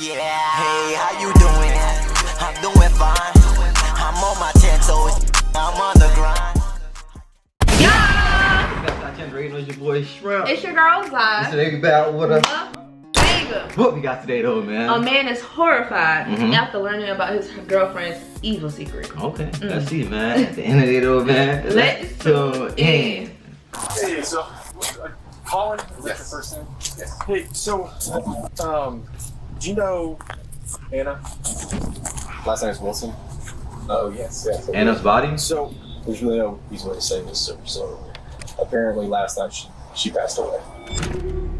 Yeah, hey, how you doing? I'm doing fine. I'm on my 10 toes. I'm on the grind. It's your boy Shrimp. It's your girl Zai. Today about what What we got today though, man. A man is horrified after learning about his girlfriend's evil secret. Okay, let's see, man. At the end of the day though, man, let's tune in. Hey, so Colin, is that your first name? Yes. Hey, so do you know Anna? Last name is Wilson. Oh yes, yes. Anna's body? So there's really no easy way to say this. So apparently last night she passed away.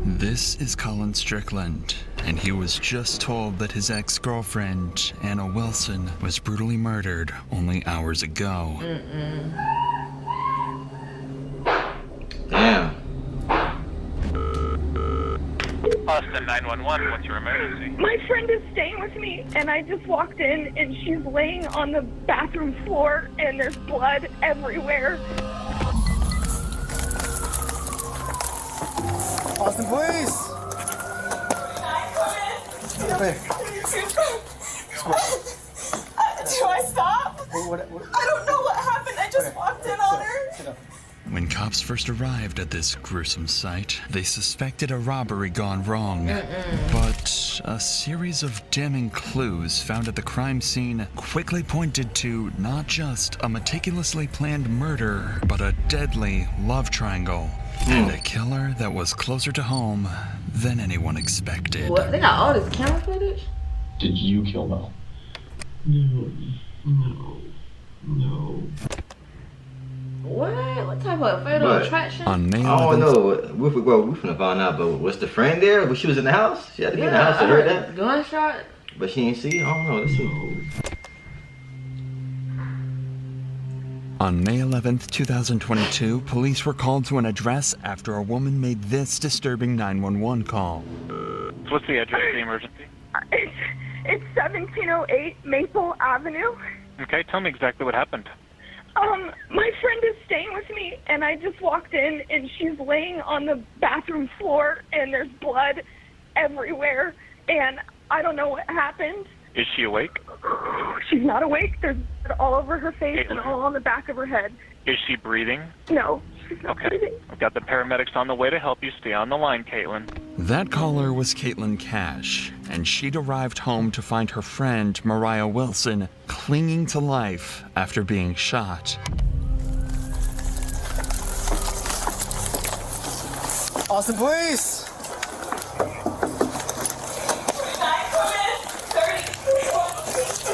This is Colin Strickland, and he was just told that his ex-girlfriend, Anna Wilson, was brutally murdered only hours ago. Damn. Austin 911, what's your emergency? My friend is staying with me, and I just walked in, and she's laying on the bathroom floor, and there's blood everywhere. Austin, please! Do I stop? I don't know what happened. I just walked in on her. When cops first arrived at this gruesome site, they suspected a robbery gone wrong. But a series of damning clues found at the crime scene quickly pointed to not just a meticulously planned murder, but a deadly love triangle. And a killer that was closer to home than anyone expected. What? They got all this camera footage? Did you kill Mel? No. What? What type of fatal attraction? On May I don't 11th, know. We're finna find out, but was the friend there? When she was in the house? She had to be in the house to heard that? Gunshot? But she ain't see? I don't know. Let's see. On May 11th, 2022, police were called to an address after a woman made this disturbing 911 call. What's the address of the emergency? It's 1708 Maple Avenue. Okay, tell me exactly what happened. My friend is staying with me, and I just walked in, and she's laying on the bathroom floor, and there's blood everywhere, and I don't know what happened. Is she awake? She's not awake. There's blood all over her face Caitlin. and all on the back of her head. Is she breathing? No, she's not Okay. breathing. I've got the paramedics on the way to help you. Stay on the line, Caitlin. That caller was Caitlin Cash, and she'd arrived home to find her friend, Mariah Wilson, clinging to life after being shot. Austin, please!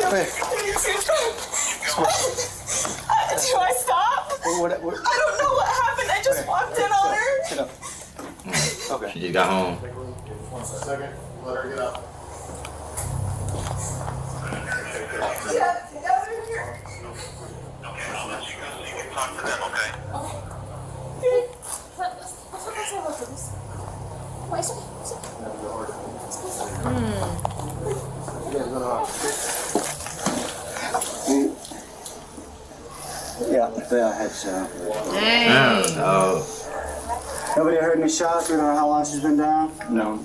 Do I stop? I don't know what happened. I just walked in on her. Sit up. Okay. She just got home. 1 second. Let her get up. Yeah, together here. Okay, I'll let you go so you can talk to them, okay? Yeah, headshot. Dang. Oh, Nobody heard any shots? We don't know how long she's been down? No.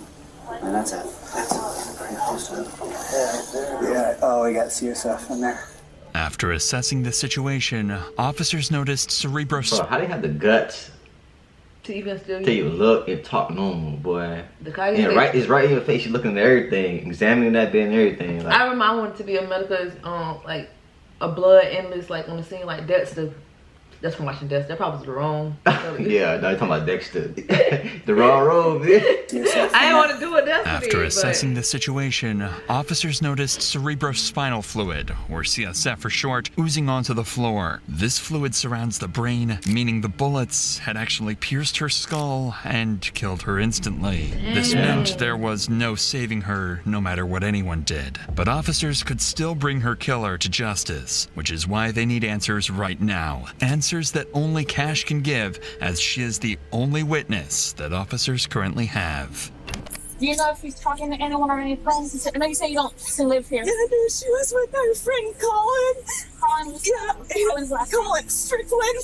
And that's it. Pretty close to it. Yeah, oh, we got CSF in there. After assessing the situation, officers noticed bro, how they have the guts To even still to even look and talk normal, boy? the guy. And it's right in your face. You're looking at everything, examining that bed and everything. Like, I remember I wanted to be a medical, like a blood analyst, like on the scene, like Dexter. That's from watching Dexter. That probably was the wrong. yeah, no, you're talking about Dexter. The wrong road, man. I didn't want to do it. Dexter. After assessing the situation, officers noticed cerebrospinal fluid, or CSF for short, oozing onto the floor. This fluid surrounds the brain, meaning the bullets had actually pierced her skull and killed her instantly. This meant there was no saving her, no matter what anyone did. But officers could still bring her killer to justice, which is why they need answers right now. Answers that only Cash can give, as she is the only witness that officers currently have. Do you know if he's talking to anyone or any friends? I know you say you don't live here. Yeah, no, she was with her friend Colin. Colin? Yeah. Colin's last name? Colin Strickland.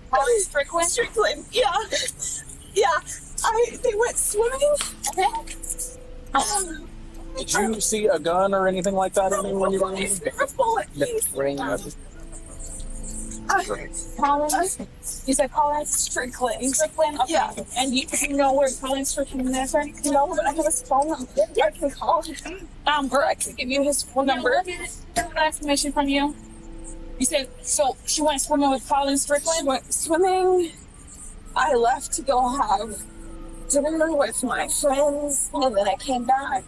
Colin Strickland? Strickland, yeah. Yeah. They went swimming. Okay. Did you see a gun or anything like that when you were in Collins? You said Collins? Strickland. Strickland? Okay. Yeah. And you know where Collins Strickland is? No, but I have his phone number. I can call him. Or I can give you his phone number. That information from you. You said, so she went swimming with Collins Strickland? Went swimming. I left to go have dinner with my friends, and then I came back.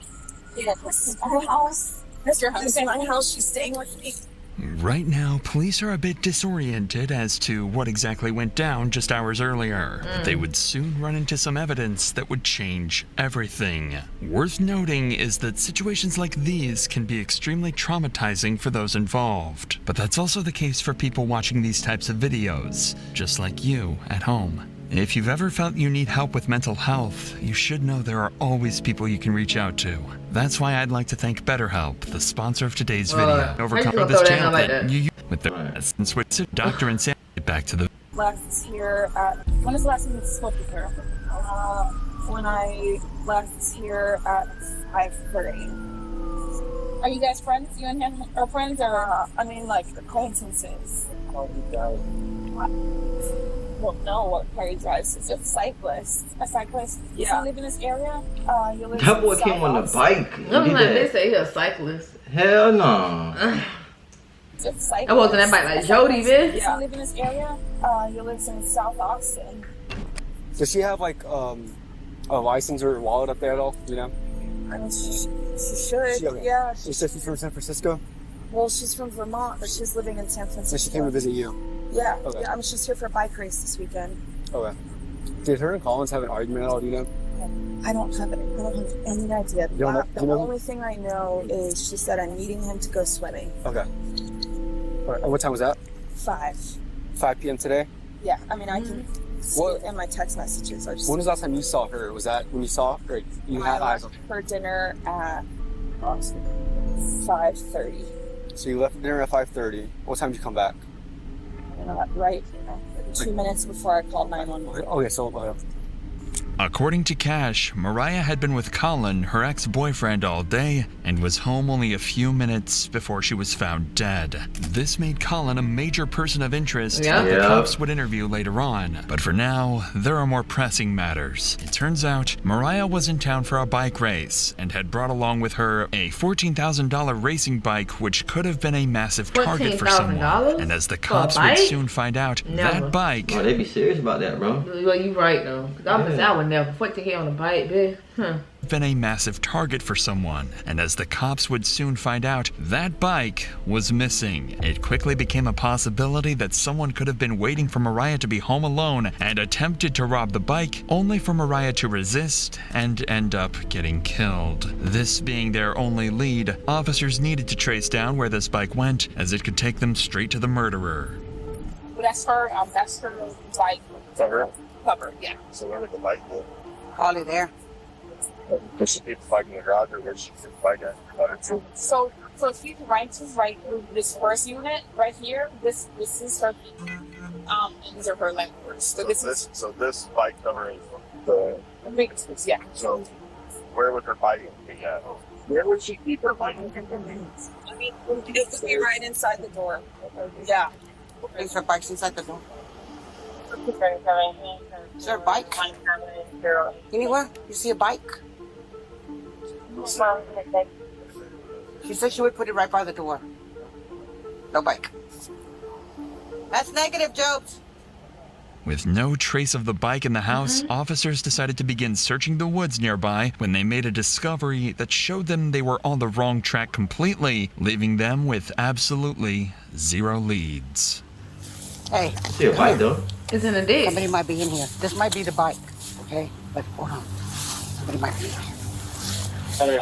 Yeah, this is my house. This is your house. This is my house. She's staying with me. Right now, police are a bit disoriented as to what exactly went down just hours earlier. But they would soon run into some evidence that would change everything. Worth noting is that situations like these can be extremely traumatizing for those involved. But that's also the case for people watching these types of videos, just like you at home. If you've ever felt you need help with mental health, you should know there are always people you can reach out to. That's why I'd like to thank BetterHelp, the sponsor of today's video. Overcome this channel that you use with the essence with Dr. and Sam. Back to the Left here at, when was the last time you spoke with her? When I left here at 5:30. Are you guys friends? You and him are friends, or I mean, like acquaintances? Well, no, what car he drives is a cyclist. A cyclist? Yeah. Does he live in this area? You live That boy came on the bike. No, they say he's a cyclist. Hell no. I wasn't that bike like Jody, bitch. Yeah. You live in this area? You live in South Austin. Does she have like a license or a wallet up there at all? You know? I mean, she should. Yeah. She said she's from San Francisco? Well, she's from Vermont, but she's living in San Francisco. So she came to visit you? Yeah. Okay. Yeah, I mean, she's here for a bike race this weekend. Okay. Did her and Collins have an argument at all? Do you know? I don't have any idea. The only thing I know is she said I'm meeting him to go swimming. Okay. All right. What time was that? 5 p.m. today? Yeah. I mean, I can see it in my text messages. When was the last time you saw her? Was that when you saw her? Or you had eyes on her? For dinner at 5:30. So you left for dinner at 5:30. What time did you come back? Right 2 minutes before I called 911. Okay, so According to Cash, Mariah had been with Colin, her ex-boyfriend, all day and was home only a few minutes before she was found dead. This made Colin a major person of interest that the cops would interview later on. But for now, there are more pressing matters. It turns out Mariah was in town for a bike race and had brought along with her a $14,000 racing bike, which could have been a massive target for someone. And as the cops would soon find out, that bike... Oh, they be serious about that, bro. Well, you right, though. Because I would never. What the hell on a bike, bitch? Been a massive target for someone, and as the cops would soon find out, that bike was missing. It quickly became a possibility that someone could have been waiting for Mariah to be home alone and attempted to rob the bike, only for Mariah to resist and end up getting killed. This being their only lead, officers needed to trace down where this bike went, as it could take them straight to the murderer. That's her bike cover, yeah. So where did the bike go? Probably there. Did she keep the bike in the garage, or where did she keep the bike at? So if you right to right this first unit right here, this is her and these are her landlords. So this bike cover is the big, yeah. So where would her bike be at? Where would she keep her bike? I mean, it would be right inside the door. Yeah. Is her bike's inside the door? Is there a bike? Anywhere? You see a bike? She said she would put it right by the door. No bike. That's negative, Jobs. With no trace of the bike in the house, officers decided to begin searching the woods nearby when they made a discovery that showed them they were on the wrong track completely, leaving them with absolutely zero leads. Hey. I see a bike though. It's in a ditch. Somebody might be in here. This might be the bike, okay? But hold on. Somebody might be in here. Okay.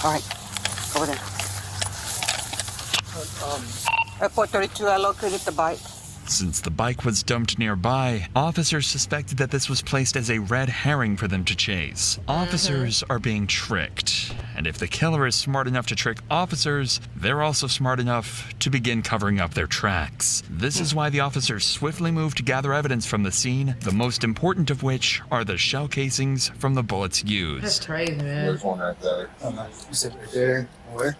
All right. Over there. At 432, I located the bike. Since the bike was dumped nearby, officers suspected that this was placed as a red herring for them to chase. Officers are being tricked, and if the killer is smart enough to trick officers, they're also smart enough to begin covering up their tracks. This is why the officers swiftly moved to gather evidence from the scene, the most important of which are the shell casings from the bullets used. That's crazy, man. There's one right there. You said right there. Where?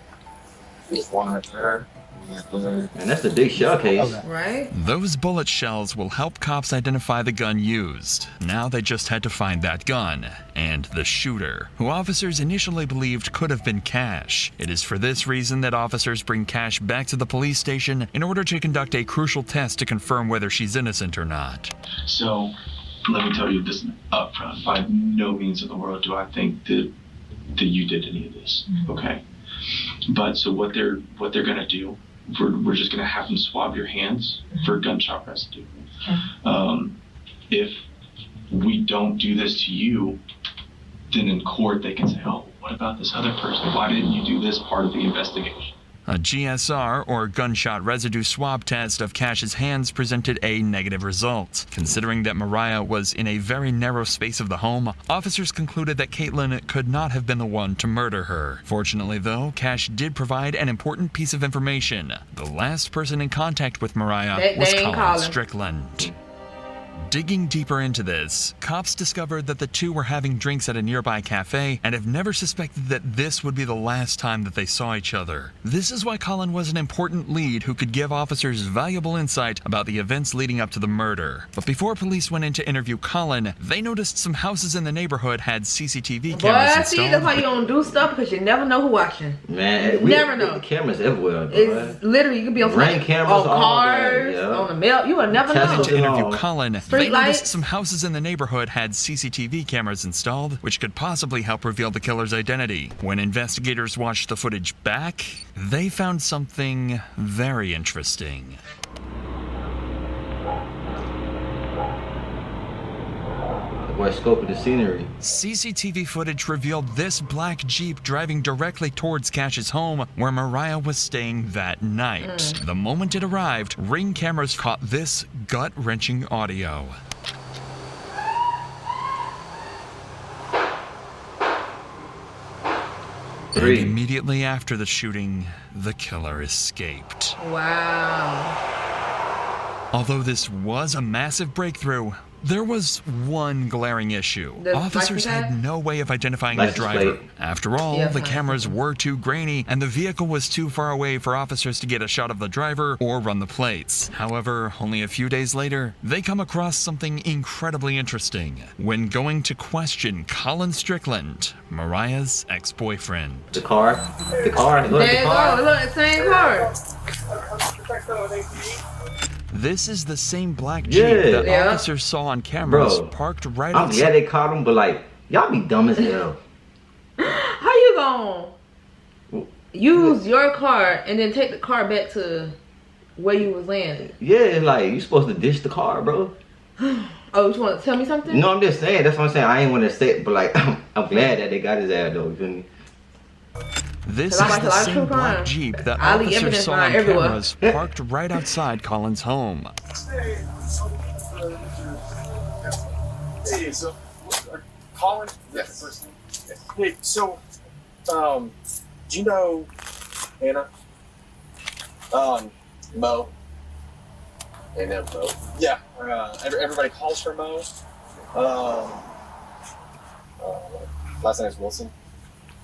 There's one right there. And that's the big shell case. Right? Those bullet shells will help cops identify the gun used. Now they just had to find that gun and the shooter, who officers initially believed could have been Cash. It is for this reason that officers bring Cash back to the police station in order to conduct a crucial test to confirm whether she's innocent or not. So, let me tell you this up front. By no means in the world do I think that you did any of this. Okay? But so what they're gonna do, we're just gonna have them swab your hands for gunshot residue. If we don't do this to you, then in court they can say, oh, what about this other person? Why didn't you do this part of the investigation? A GSR, or gunshot residue swab test of Cash's hands, presented a negative result. Considering that Mariah was in a very narrow space of the home, officers concluded that Caitlin could not have been the one to murder her. Fortunately, though, Cash did provide an important piece of information. The last person in contact with Mariah was Colin Strickland. Digging deeper into this, cops discovered that the two were having drinks at a nearby cafe and have never suspected that this would be the last time that they saw each other. This is why Colin was an important lead who could give officers valuable insight about the events leading up to the murder. But before police went in to interview Colin, they noticed some houses in the neighborhood had CCTV cameras installed. See, that's why you don't do stuff, because you never know who's watching. Man, you never know. Cameras everywhere. It's literally, you could be on Ring cameras, on cars, on the mail. You will never know. To interview Colin, they noticed some houses in the neighborhood had CCTV cameras installed, which could possibly help reveal the killer's identity. When investigators watched the footage back, they found something very interesting. Boy, scope of the scenery. CCTV footage revealed this black Jeep driving directly towards Cash's home, where Mariah was staying that night. The moment it arrived, Ring cameras caught this gut-wrenching audio. And immediately after the shooting, the killer escaped. Wow. Although this was a massive breakthrough, there was one glaring issue. Officers had no way of identifying the driver. After all, the cameras were too grainy, and the vehicle was too far away for officers to get a shot of the driver or run the plates. However, only a few days later, they come across something incredibly interesting when going to question Colin Strickland, Mariah's ex-boyfriend. The car? The car? There you go, look, the same car. This is the same black Jeep that officers saw on cameras parked right outside. Yeah, they caught him, but like, y'all be dumb as hell. How you gonna use your car and then take the car back to where you was landing? Yeah, like, you supposed to ditch the car, bro. Oh, you want to tell me something? No, I'm just saying. That's what I'm saying. I ain't want to say it, but like, I'm glad that they got his ass though. You feel me? This is the same black Jeep that officers saw on cameras parked right outside Colin's home. Hey, so Colin? Yes. Hey, so do you know Anna? Mo. And then Mo. Yeah. Everybody calls her Mo. Last name is Wilson.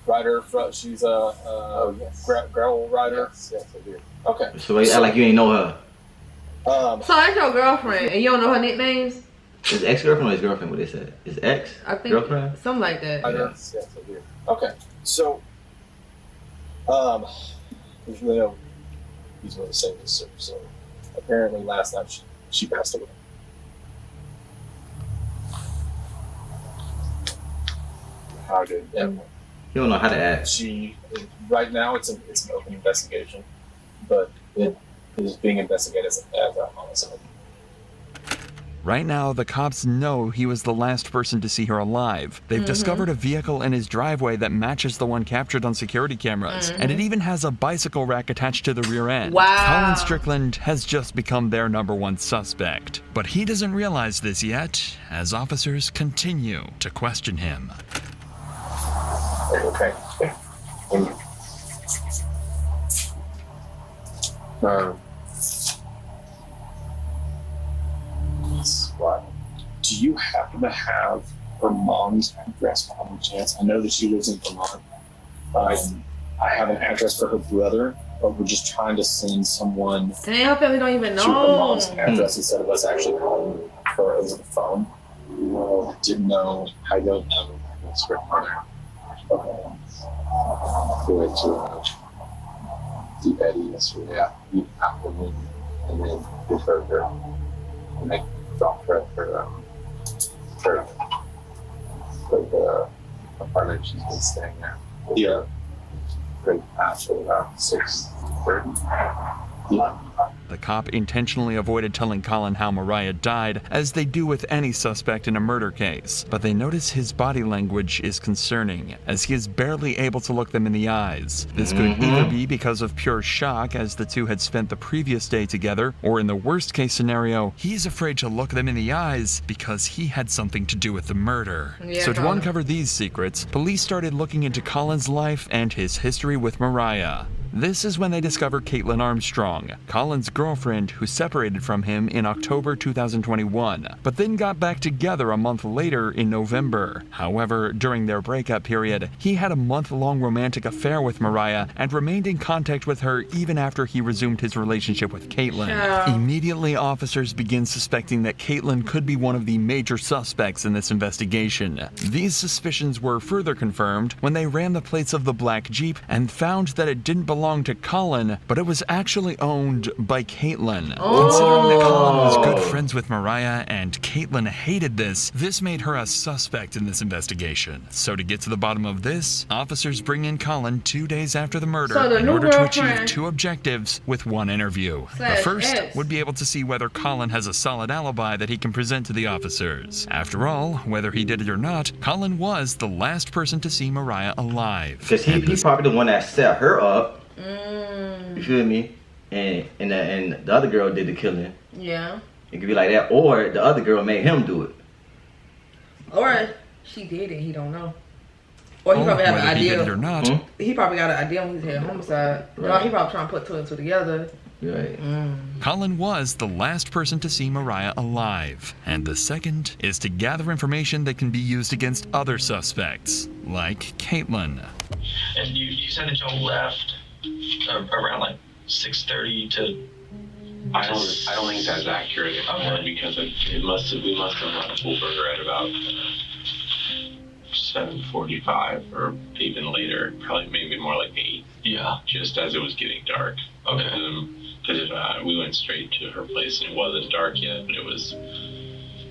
Rider, she's a gravel rider. Yes, I do. Okay. So you act like you ain't know her. So that's your girlfriend, and you don't know her nicknames? His ex-girlfriend or his girlfriend? What they said? His ex? I think girlfriend? Something like that. Yes, I do. Okay. So, there's really no reason to say this. So, apparently, last night she passed away. How did? Yeah. You don't know how to act. Right now it's an open investigation, but it is being investigated as a homicide. Right now, the cops know he was the last person to see her alive. They've discovered a vehicle in his driveway that matches the one captured on security cameras, and it even has a bicycle rack attached to the rear end. Wow. Colin Strickland has just become their #1 suspect. But he doesn't realize this yet, as officers continue to question him. Okay. What? Do you happen to have her mom's address by any chance? I know that she lives in Vermont. I have an address for her brother, but we're just trying to send someone Dang, our family don't even to her know. mom's address instead of us actually calling her over the phone. Well, didn't know. I don't know. That's her mother. Okay. We went to Deep Eddy yesterday. Yeah, we afternoon, and then we heard her, and they dropped her at her the apartment she's been staying at. Yeah. Great past at about 6:30. Yeah. The cop intentionally avoided telling Colin how Mariah died, as they do with any suspect in a murder case. But they notice his body language is concerning, as he is barely able to look them in the eyes. This could either be because of pure shock, as the two had spent the previous day together, or in the worst case scenario, he's afraid to look them in the eyes because he had something to do with the murder. Yeah, So to uncover these secrets, police started looking into Colin's life and his history with Mariah. This is when they discover Caitlin Armstrong, Colin's girlfriend who separated from him in October 2021, but then got back together a month later in November. However, during their breakup period, he had a month-long romantic affair with Mariah and remained in contact with her even after he resumed his relationship with Caitlin. Yeah. Immediately, officers begin suspecting that Caitlin could be one of the major suspects in this investigation. These suspicions were further confirmed when they ran the plates of the black Jeep and found that it didn't belong to Colin, but it was actually owned by Caitlin. Considering that Colin was good friends with Mariah and Caitlin hated this made her a suspect in this investigation. So to get to the bottom of this, officers bring in Colin 2 days after the murder in order to achieve 2 objectives with 1 interview. The first would be able to see whether Colin has a solid alibi that he can present to the officers. After all, whether he did it or not, Colin was the last person to see Mariah alive. Because he's probably the one that set her up. You feel me? And the other girl did the killing. Yeah. It could be like that, or the other girl made him do it. Or she did it, he don't know. Or he probably had an idea. He did it or not. He probably got an idea when he said homicide. Right. No, he probably trying to put 2 and 2 together. Right. Colin was the last person to see Mariah alive. And the second is to gather information that can be used against other suspects, like Caitlin. And you said that y'all left around like 6:30 to. I don't think that's accurate anymore, because we must have left Uber at about 7:45 or even later, probably maybe more like 8. Yeah. Just as it was getting dark. Okay. Because we went straight to her place and it wasn't dark yet, but it was.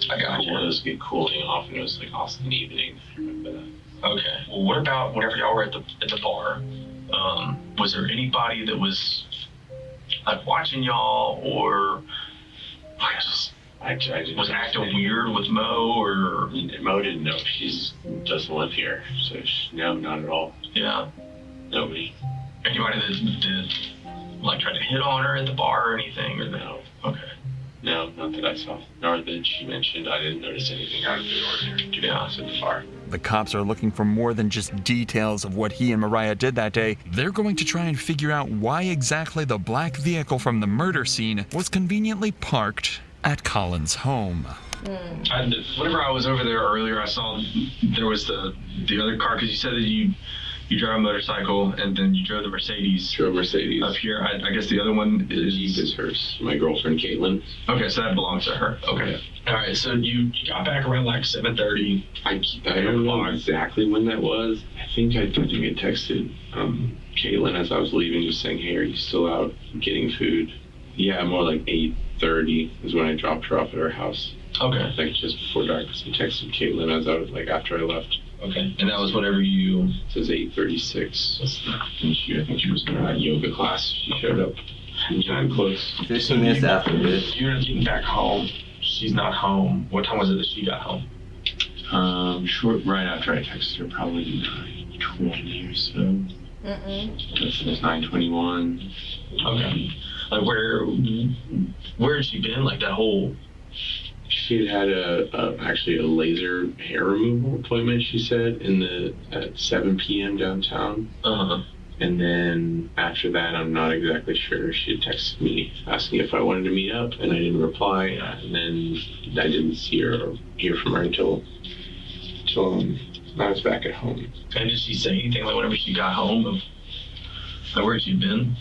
I got you. It was cooling off, and it was like awesome evening. I remember that. Okay. Well, what about whenever y'all were at the bar? Was there anybody that was like watching y'all, or I didn't was acting weird with Mo, or Mo didn't know. She doesn't live here, so no, not at all. Yeah. Nobody. Anybody that like tried to hit on her at the bar or anything, or no? Okay. No, not that I saw. Nor that she mentioned. I didn't notice anything out of the ordinary, to be honest, at the bar. The cops are looking for more than just details of what he and Mariah did that day. They're going to try and figure out why exactly the black vehicle from the murder scene was conveniently parked at Colin's home. Whenever I was over there earlier, I saw there was the other car, because you said that you drive a motorcycle and then you drove the Mercedes. Drove Mercedes. Up here. I guess the other one is hers. My girlfriend, Caitlin. Okay, so that belongs to her. Okay. Yeah. All right, so you got back around like 7:30. I don't know exactly when that was. I think I texted Caitlin as I was leaving, just saying, hey, are you still out getting food? Yeah, more like 8:30 is when I dropped her off at her house. Okay. Like just before dark. So I texted Caitlin as I was after I left. Okay. And that was whatever you. It says 8:36. And I think she was in her yoga class. She showed up. Time close. 15 minutes after this. You're getting back home. she's not home. What time was it that she got home? Short right after I texted her, probably 9:20 or so. It's 9:21. Okay. Like where had she been? Like that whole. She had actually a laser hair removal appointment. She said at 7 p.m. downtown. And then after that, I'm not exactly sure. She had texted me asking if I wanted to meet up, and I didn't reply. And then I didn't see her or hear from her until I was back at home. And did she say anything like whenever she got home of like where she'd been?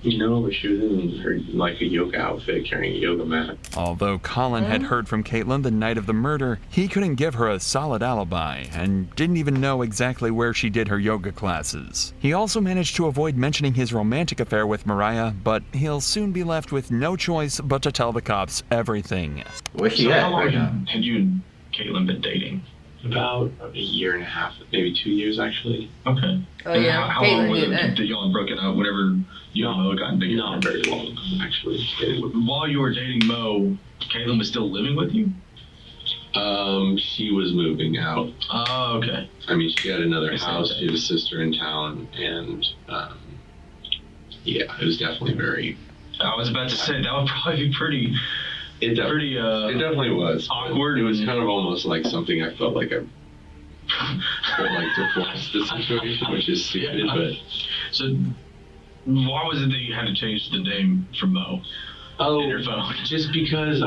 No, but she was in her like a yoga outfit, carrying a yoga mat. Although Colin had heard from Caitlin the night of the murder, he couldn't give her a solid alibi and didn't even know exactly where she did her yoga classes. He also managed to avoid mentioning his romantic affair with Mariah, but he'll soon be left with no choice but to tell the cops everything. Where's she So at? how long had you and Caitlin been dating? About a year and a half, maybe 2 years actually. Okay. Oh, and yeah. How long was Caitlin it did that y'all had broken up whenever you and Mo got engaged? Not very long, actually. While you were dating Mo, Caitlin was still living with you? She was moving out. Oh, okay. I mean, she had another house. She had a sister in town, and yeah, it was definitely very. I was about to say that would probably be pretty. It definitely was awkward. It was kind of almost like something I felt like to force the situation, which is stupid. But so, why was it that you had to change the name from Mo? In your phone? Just because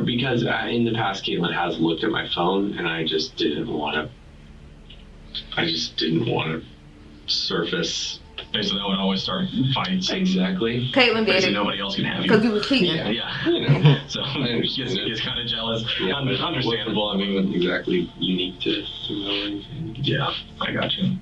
because in the past Caitlin has looked at my phone, and I just didn't want to surface. Basically, that would always start fights. Exactly. Caitlin did it. Nobody else can have you. Because you were cheating. Yeah. You know, So gets kind of jealous. Yeah, Understandable. I mean, wasn't exactly unique to Mo or anything. Yeah, I got you.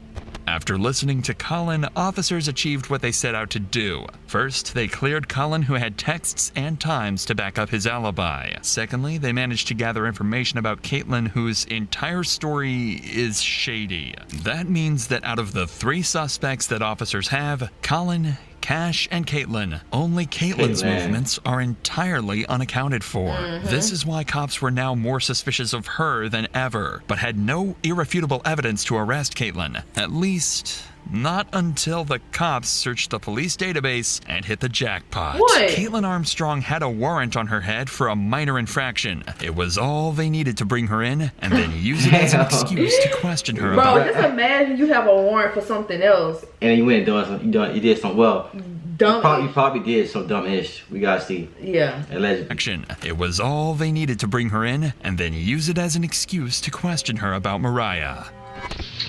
After listening to Colin, officers achieved what they set out to do. First, they cleared Colin, who had texts and times to back up his alibi. Secondly, they managed to gather information about Caitlin, whose entire story is shady. That means that out of the 3 suspects that officers have, Colin, Cash, and Caitlin, only Caitlin's movements are entirely unaccounted for. This is why cops were now more suspicious of her than ever, but had no irrefutable evidence to arrest Caitlin. At least, not until the cops searched the police database and hit the jackpot. What? Caitlin Armstrong had a warrant on her head for a minor infraction. It was all they needed to bring her in and then use it as an excuse to question her Bro, about. just imagine you have a warrant for something else. And then you went and you did some, well, Dumb. you probably did some dumb-ish. We gotta see. Yeah. Allegedly. It was all they needed to bring her in and then use it as an excuse to question her about Mariah.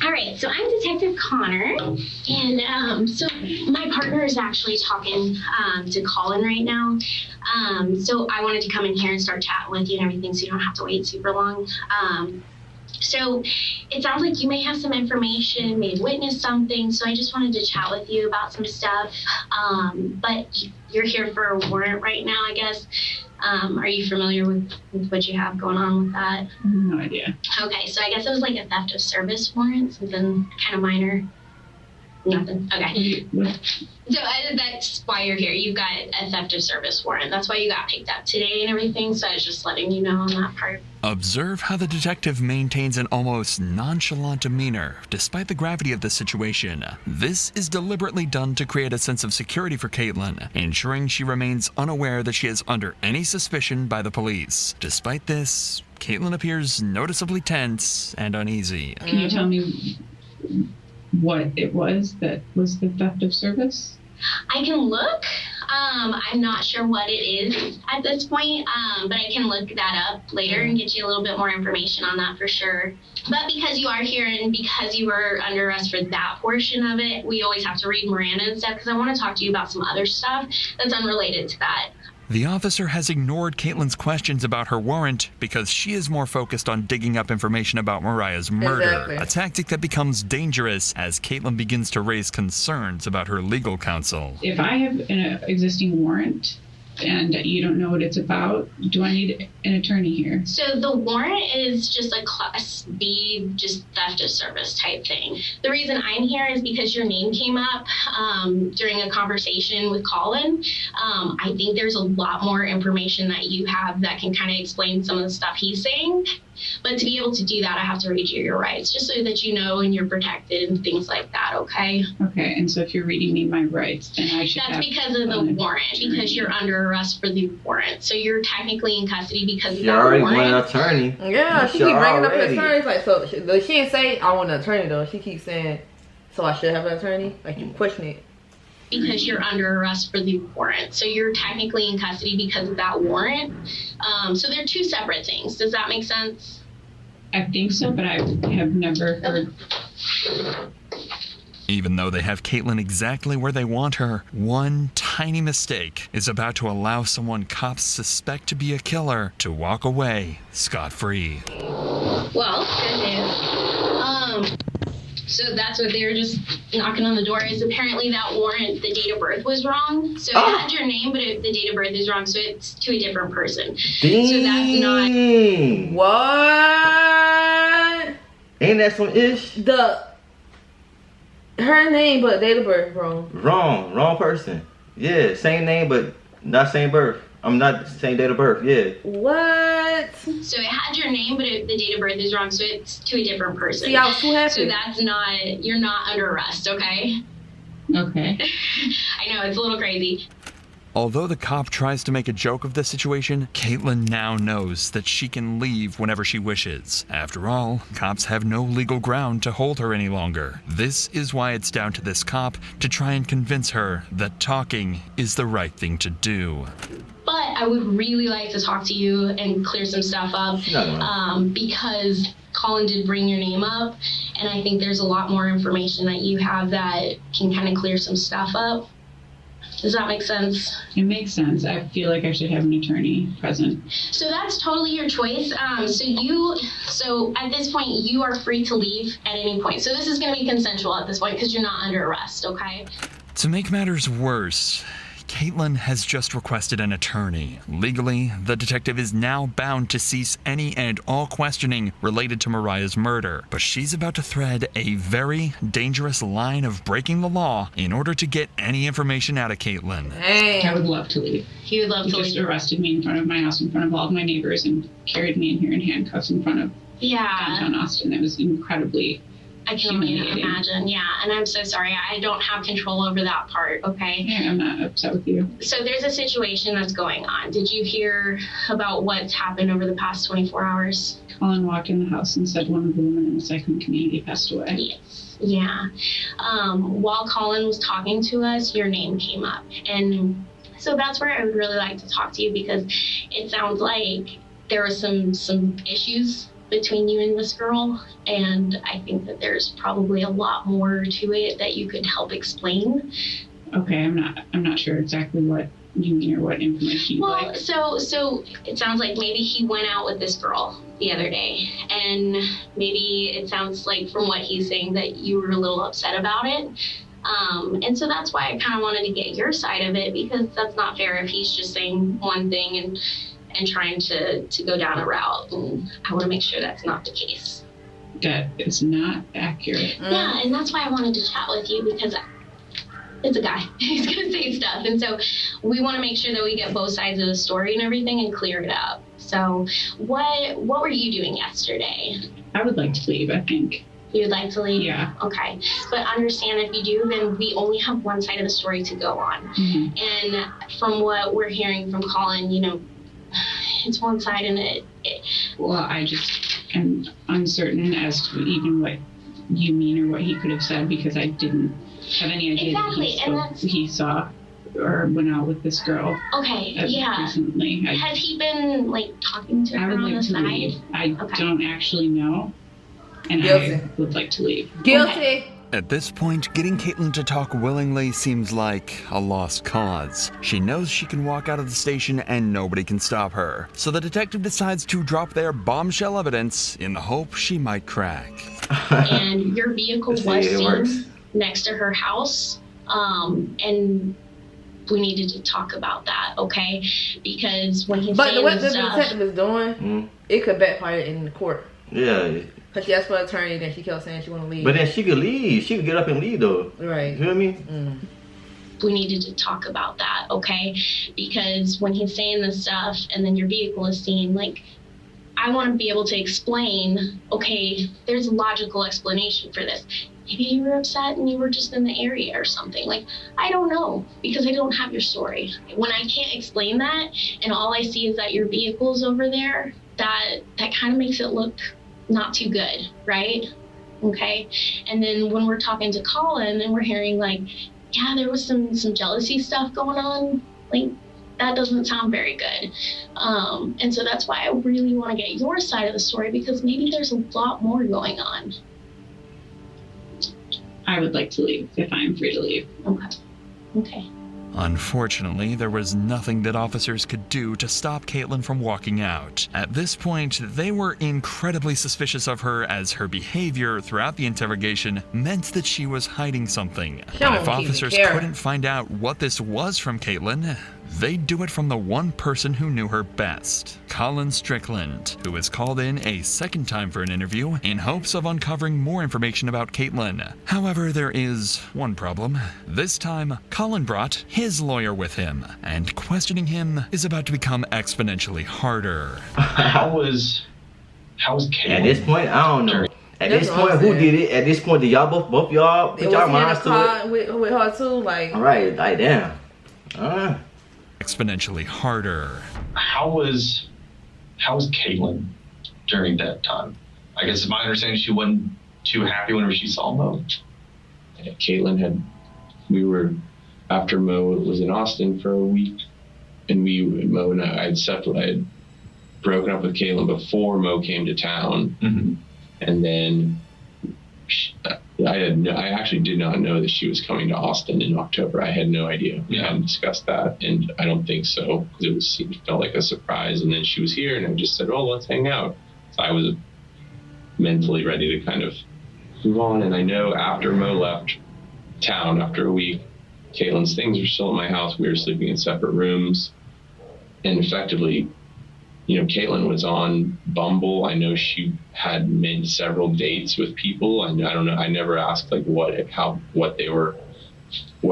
All right, so I'm Detective Connor, and so my partner is actually talking to Colin right now. So I wanted to come in here and start chatting with you and everything, so you don't have to wait super long. So it sounds like you may have some information, may have witnessed something, so I just wanted to chat with you about some stuff. But you're here for a warrant right now, I guess. Are you familiar with what you have going on with that? No idea. Okay, so I guess it was like a theft of service warrant, something kind of minor. Nothing. Okay. So that's why you're here. You've got a theft of service warrant. That's why you got picked up today and everything. So I was just letting you know on that part. Observe how the detective maintains an almost nonchalant demeanor, despite the gravity of the situation. This is deliberately done to create a sense of security for Caitlin, ensuring she remains unaware that she is under any suspicion by the police. Despite this, Caitlin appears noticeably tense and uneasy. Can you tell me what it was that was the theft of service? I can look. I'm not sure what it is at this point, but I can look that up later and get you a little bit more information on that for sure. But because you are here and because you were under arrest for that portion of it, we always have to read Miranda and stuff because I want to talk to you about some other stuff that's unrelated to that. The officer has ignored Caitlin's questions about her warrant because she is more focused on digging up information about Mariah's murder, Exactly. a tactic that becomes dangerous as Caitlin begins to raise concerns about her legal counsel. If I have an existing warrant and you don't know what it's about. Do I need an attorney here? So the warrant is just a Class B, just theft of service type thing. The reason I'm here is because your name came up during a conversation with Colin. I think there's a lot more information that you have that can kind of explain some of the stuff he's saying. But to be able to do that, I have to read you your rights, just so that you know and you're protected and things like that, okay? Okay, and so if you're reading me my rights, then I should That's because of the warrant, because you're under arrest for the warrant. So you're technically in custody because of You that already warrant. want an attorney. Yeah, she Sure keep bringing up an already. attorney. Like, so she didn't say I want an attorney though. She keeps saying, so I should have an attorney. Like you pushing it. Because you're under arrest for the warrant. So you're technically in custody because of that warrant. So they're two separate things. Does that make sense? I think so, but I have never heard. Even though they have Caitlin exactly where they want her, one tiny mistake is about to allow someone cops suspect to be a killer to walk away scot-free. Well, good news. So that's what they were just knocking on the door is apparently that warrant, the date of birth was wrong. So it had your name, but the date of birth is wrong. So it's to a different person. Dang. So that's not. What? Ain't that some ish? Her name, but date of birth wrong. Wrong person. Yeah, same name, but not same birth. I'm not same date of birth. Yeah. What? So it had your name, but the date of birth is wrong. So it's to a different person. See, I was too happy. So that's not. You're not under arrest, okay? Okay. I know it's a little crazy. Although the cop tries to make a joke of the situation, Caitlin now knows that she can leave whenever she wishes. After all, cops have no legal ground to hold her any longer. This is why it's down to this cop to try and convince her that talking is the right thing to do. But I would really like to talk to you and clear some stuff up because Colin did bring your name up, and I think there's a lot more information that you have that can kind of clear some stuff up. Does that make sense? It makes sense. I feel like I should have an attorney present. So that's totally your choice. So at this point, you are free to leave at any point. So this is going to be consensual at this point because you're not under arrest, okay? To make matters worse, Caitlin has just requested an attorney. Legally, the detective is now bound to cease any and all questioning related to Mariah's murder. But she's about to thread a very dangerous line of breaking the law in order to get any information out of Caitlin. Hey. I would love to leave. He would love to just leave. arrested me in front of my house, in front of all of my neighbors, and carried me in here in handcuffs in front of downtown Austin. It was incredibly I can only humiliating. imagine, yeah. And I'm so sorry. I don't have control over that part, okay? Yeah, I'm not upset with you. So there's a situation that's going on. Did you hear about what's happened over the past 24 hours? Colin walked in the house and said one of the women in the second community passed away. Yes. Yeah. While Colin was talking to us, your name came up. And so that's where I would really like to talk to you because it sounds like there were some issues between you and this girl, and I think that there's probably a lot more to it that you could help explain. Okay, I'm not sure exactly what you mean or what information you like. Well, so it sounds like maybe he went out with this girl the other day, and maybe it sounds like from what he's saying that you were a little upset about it. And so that's why I kind of wanted to get your side of it because that's not fair if he's just saying one thing and trying to go down a route, and I want to make sure that's not the case. That is not accurate. Yeah, and that's why I wanted to chat with you because it's a guy. He's gonna say stuff, and so we want to make sure that we get both sides of the story and everything and clear it up. So, what were you doing yesterday? I would like to leave, I think. You'd like to leave? Yeah. Okay. But understand if you do, then we only have one side of the story to go on. Mm-hmm. And from what we're hearing from Colin, it's one side and Well, I just am uncertain as to even what you mean or what he could have said because I didn't have any idea Exactly, that he saw or went out with this girl. Okay, yeah. Recently. Has he been talking to I her would on like the to side? leave. I don't actually know, and Guilty. I would like to leave. Guilty. At this point, getting Caitlin to talk willingly seems like a lost cause. She knows she can walk out of the station and nobody can stop her. So the detective decides to drop their bombshell evidence in the hope she might crack. And your vehicle was it works. seen next to her house. And we needed to talk about that, okay? Because when he's But saying what the this stuff, detective is doing, it could backfire in the court. Yeah. Because she asked for an attorney, then she kept saying she want to leave. But then she could leave. She could get up and leave, though. Right. You know what I mean? we needed to talk about that, okay? Because when he's saying this stuff and then your vehicle is seen, like, I want to be able to explain, okay, there's a logical explanation for this. Maybe you were upset and you were just in the area or something. Like, I don't know, because I don't have your story. When I can't explain that and all I see is that your vehicle's over there, that kind of makes it look not too good, right? Okay. And then when we're talking to Colin and we're hearing like, yeah, there was some jealousy stuff going on, like, that doesn't sound very good. And so that's why I really want to get your side of the story, because maybe there's a lot more going on. I would like to leave if I'm free to leave. Okay. Unfortunately, there was nothing that officers could do to stop Caitlin from walking out. At this point, they were incredibly suspicious of her, as her behavior throughout the interrogation meant that she was hiding something. But if officers couldn't find out what this was from Caitlin, they'd do it from the one person who knew her best, Colin Strickland, who was called in a second time for an interview in hopes of uncovering more information about Caitlin. However, there is one problem. This time, Colin brought his lawyer with him, and questioning him is about to become exponentially harder. How was Caitlin? At this point, I don't know. At this point, who did it? At this point, did y'all both y'all put y'all minds to it? With her too, like. All right, like damn. Exponentially harder. How was Caitlin during that time? I guess my understanding, she wasn't too happy whenever she saw Mo. Yeah, Caitlin we were, after Mo was in Austin for a week, and Mo and I had broken up with Caitlin before Mo came to town. Mm-hmm. And then I actually did not know that she was coming to Austin in October. I had no idea. We hadn't discussed that, and I don't think so, because it felt like a surprise. And then she was here, and I just said, "Oh, let's hang out." So I was mentally ready to kind of move on. And I know after Mo left town after a week, Caitlin's things were still at my house. We were sleeping in separate rooms, and effectively, Caitlin was on Bumble. I know she had made several dates with people. I don't know. I never asked like what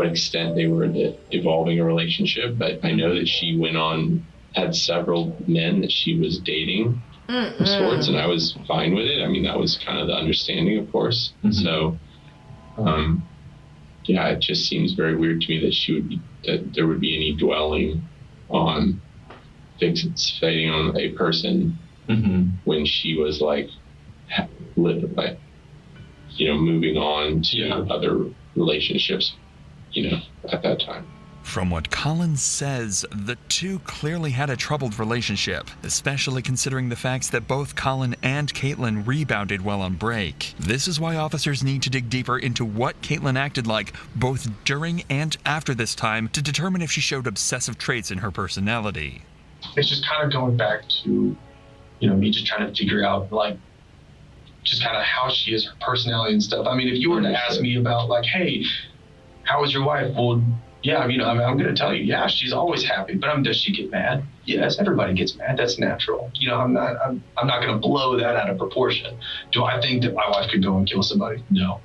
extent they were evolving a relationship, but I know that she had several men that she was dating of sorts, and I was fine with it. I mean, that was kind of the understanding, of course. Mm-hmm. So, yeah, it just seems very weird to me that there would be any dwelling on fixating on a person when she was moving on to other relationships, at that time. From what Colin says, the two clearly had a troubled relationship, especially considering the facts that both Colin and Caitlin rebounded while on break. This is why officers need to dig deeper into what Caitlin acted like, both during and after this time, to determine if she showed obsessive traits in her personality. It's just kind of going back to, me just trying to figure out, just kind of how she is, her personality and stuff. I mean, if you were to ask me about, hey, how was your wife? Well, yeah, I'm going to tell you, yeah, she's always happy. But does she get mad? Yes, everybody gets mad. That's natural. I'm not going to blow that out of proportion. Do I think that my wife could go and kill somebody? No.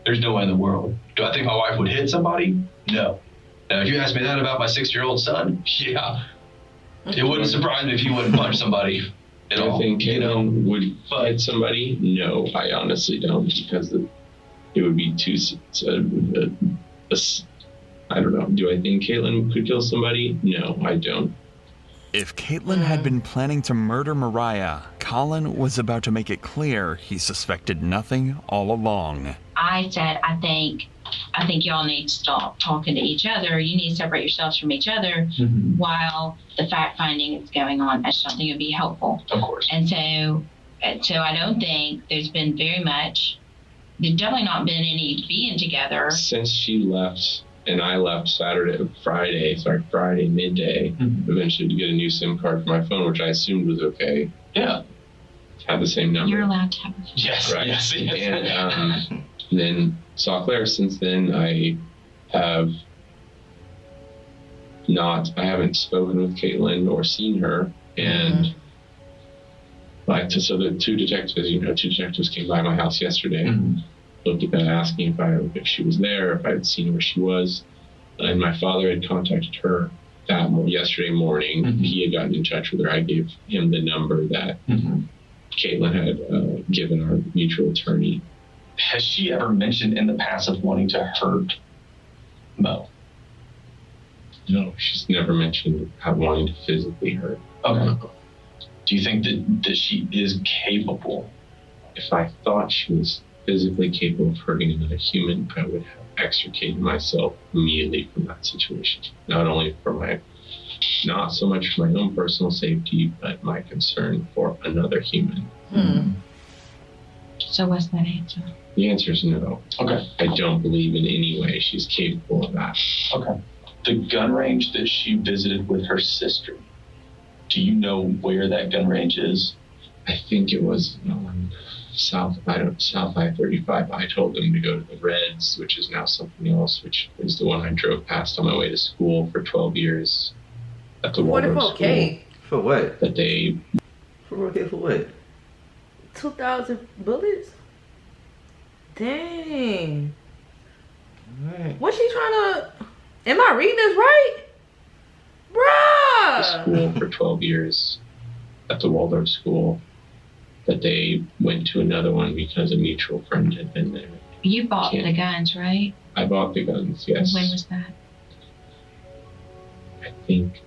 There's no way in the world. Do I think my wife would hit somebody? No. Now, if you ask me that about my 6-year-old son, yeah. It wouldn't surprise me if he wouldn't punch somebody at all. I think Caitlin would hit somebody. No, I honestly don't, because it would be too. I don't know. Do I think Caitlin could kill somebody? No, I don't. If Caitlin had been planning to murder Mariah, Colin was about to make it clear he suspected nothing all along. I said, I think y'all need to stop talking to each other. You need to separate yourselves from each other while the fact finding is going on. That's something that would be helpful. Of course. And so I don't think there's been very much. There's definitely not been any being together since she left. And I left Friday midday, eventually to get a new SIM card for my phone, which I assumed was okay. Yeah. Had the same number. You're allowed to have it. Yes, right. Yes. And then saw Claire. Since then, I have I haven't spoken with Caitlin or seen her. And so the two detectives came by my house yesterday, looked at that, asking if she was there, if I had seen where she was. And my father had contacted her yesterday morning. He had gotten in touch with her. I gave him the number that Caitlin had given our mutual attorney. Has she ever mentioned in the past of wanting to hurt Mo? No, she's never mentioned wanting to physically hurt. Okay. Do you think that she is capable? If I thought she was physically capable of hurting another human, I would have extricated myself immediately from that situation. Not so much for my own personal safety, but my concern for another human. So what's that answer? The answer is no. Okay. I don't believe in any way she's capable of that. Okay. The gun range that she visited with her sister, do you know where that gun range is? I think it was South I-35. I told them to go to the Reds, which is now something else, which is the one I drove past on my way to school for 12 years at the Waldorf school. For what? That day. For what? 2,000 bullets? Dang. Right. What's she trying to... Am I reading this right? Bruh! School for 12 years at the Waldorf school. That they went to another one because a mutual friend had been there. You bought the guns, right? I bought the guns, yes. When was that? I think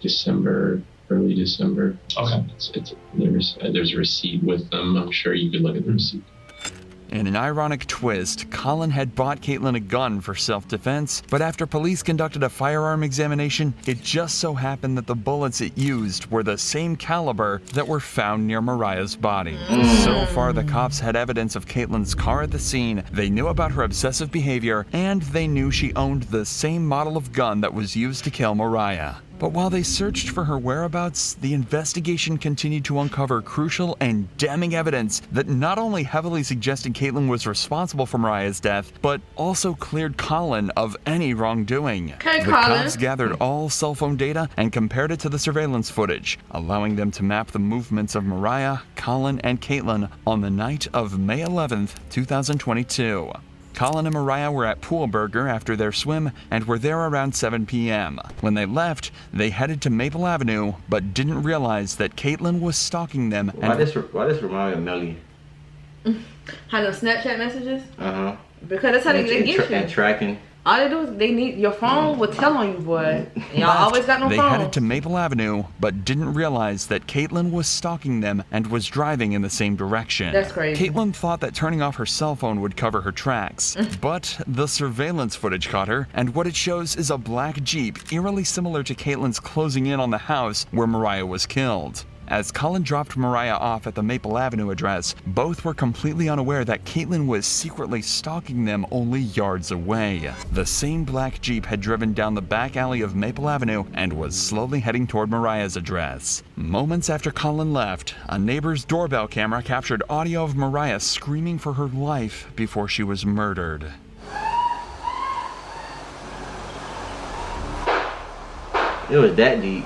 early December. Okay. There's a receipt with them. I'm sure you could look at the receipt. In an ironic twist, Colin had bought Caitlin a gun for self-defense, but after police conducted a firearm examination, it just so happened that the bullets it used were the same caliber that were found near Mariah's body. So far, the cops had evidence of Caitlin's car at the scene, they knew about her obsessive behavior, and they knew she owned the same model of gun that was used to kill Mariah. But while they searched for her whereabouts, the investigation continued to uncover crucial and damning evidence that not only heavily suggested Caitlin was responsible for Mariah's death, but also cleared Colin of any wrongdoing. Okay, the Colin. cops gathered all cell phone data and compared it to the surveillance footage, allowing them to map the movements of Mariah, Colin, and Caitlin on the night of May 11th, 2022. Colin and Mariah were at Pool Burger after their swim and were there around 7 p.m. When they left, they headed to Maple Avenue, but didn't realize that Caitlin was stalking them. Why this remind me of Melly? How those Snapchat messages? Uh-huh. Because that's how they get you. And tracking. All they do is they need your phone will tell on you, boy. And y'all always got no They phone. headed to Maple Avenue, but didn't realize that Caitlin was stalking them and was driving in the same direction. That's crazy. Caitlin thought that turning off her cell phone would cover her tracks, but the surveillance footage caught her, and what it shows is a black Jeep, eerily similar to Caitlin's closing in on the house where Mariah was killed. As Colin dropped Mariah off at the Maple Avenue address, both were completely unaware that Caitlin was secretly stalking them only yards away. The same black Jeep had driven down the back alley of Maple Avenue and was slowly heading toward Mariah's address. Moments after Colin left, a neighbor's doorbell camera captured audio of Mariah screaming for her life before she was murdered. It was that deep.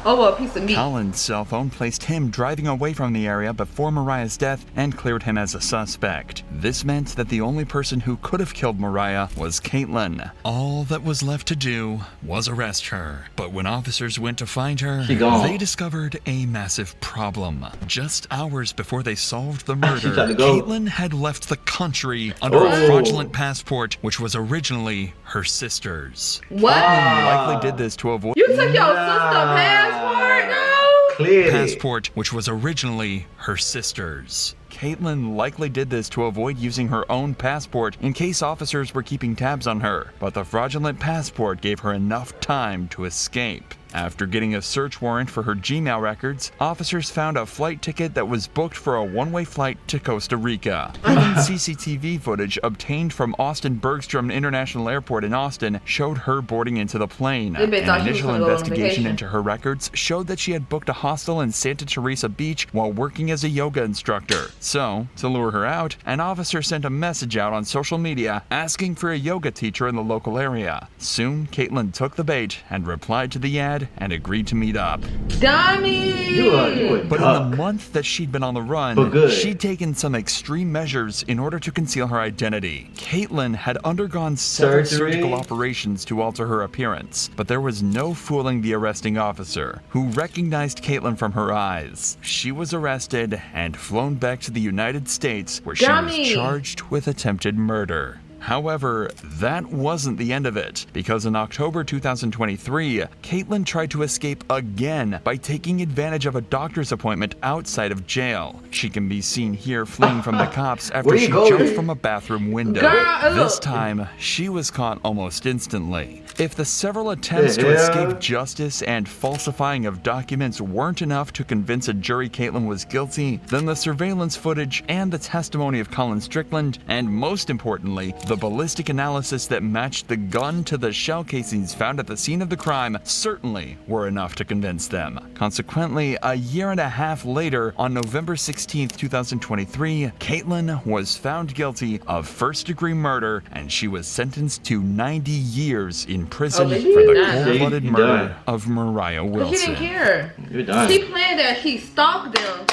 Oh, well, a piece of meat. Colin's cell phone placed him driving away from the area before Mariah's death and cleared him as a suspect. This meant that the only person who could have killed Mariah was Caitlin. All that was left to do was arrest her. But when officers went to find her, they discovered a massive problem. Just hours before they solved the murder, Caitlin had left the country under a fraudulent passport, which was originally her sister's. What? Caitlin likely did this to avoid... You took your sister passport, no? Clearly. Passport, which was originally her sister's. Caitlin likely did this to avoid using her own passport in case officers were keeping tabs on her, but the fraudulent passport gave her enough time to escape. After getting a search warrant for her Gmail records, officers found a flight ticket that was booked for a one-way flight to Costa Rica. Even CCTV footage obtained from Austin Bergstrom International Airport in Austin showed her boarding into the plane. An initial investigation into her records showed that she had booked a hostel in Santa Teresa Beach while working as a yoga instructor. So, to lure her out, an officer sent a message out on social media asking for a yoga teacher in the local area. Soon, Caitlin took the bait and replied to the ad blood and agreed to meet up. Dummy! You a But duck. in the month that she'd been on the run, But good. she'd taken some extreme measures in order to conceal her identity. Caitlin had undergone several Surgery? surgical operations to alter her appearance, but there was no fooling the arresting officer, who recognized Caitlin from her eyes. She was arrested and flown back to the United States, where she Dummy. was charged with attempted murder. However, that wasn't the end of it, because in October 2023, Caitlin tried to escape again by taking advantage of a doctor's appointment outside of jail. She can be seen here fleeing from the cops after Where you she going? jumped from a bathroom window. Girl, This look. time, she was caught almost instantly. If the several attempts to Yeah. escape justice and falsifying of documents weren't enough to convince a jury Caitlin was guilty, then the surveillance footage and the testimony of Colin Strickland, and most importantly, the ballistic analysis that matched the gun to the shell casings found at the scene of the crime certainly were enough to convince them. Consequently, a year and a half later, on November 16th, 2023, Caitlin was found guilty of first-degree murder, and she was sentenced to 90 years in prison Oh, for she the done. cold-blooded You murder done. of Mariah But she Wilson. didn't care. You're done. She planned that. She stalked them.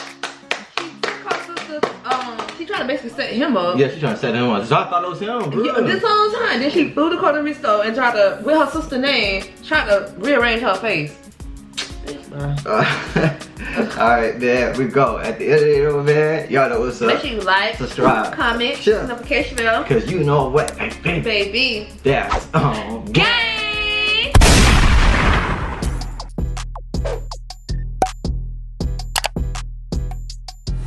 She took her sister. She tried to basically set him up. Yeah, she trying to set him up. So I thought it was him, bro. Yeah, this whole time. Then she flew to Cordova store and tried to, with her sister's name, tried to rearrange her face. Alright, there we go. At the end of the video, man, y'all know what's up. Make sure you like, subscribe, comment, share, notification bell. cause you know what, baby. Baby. That's Gang!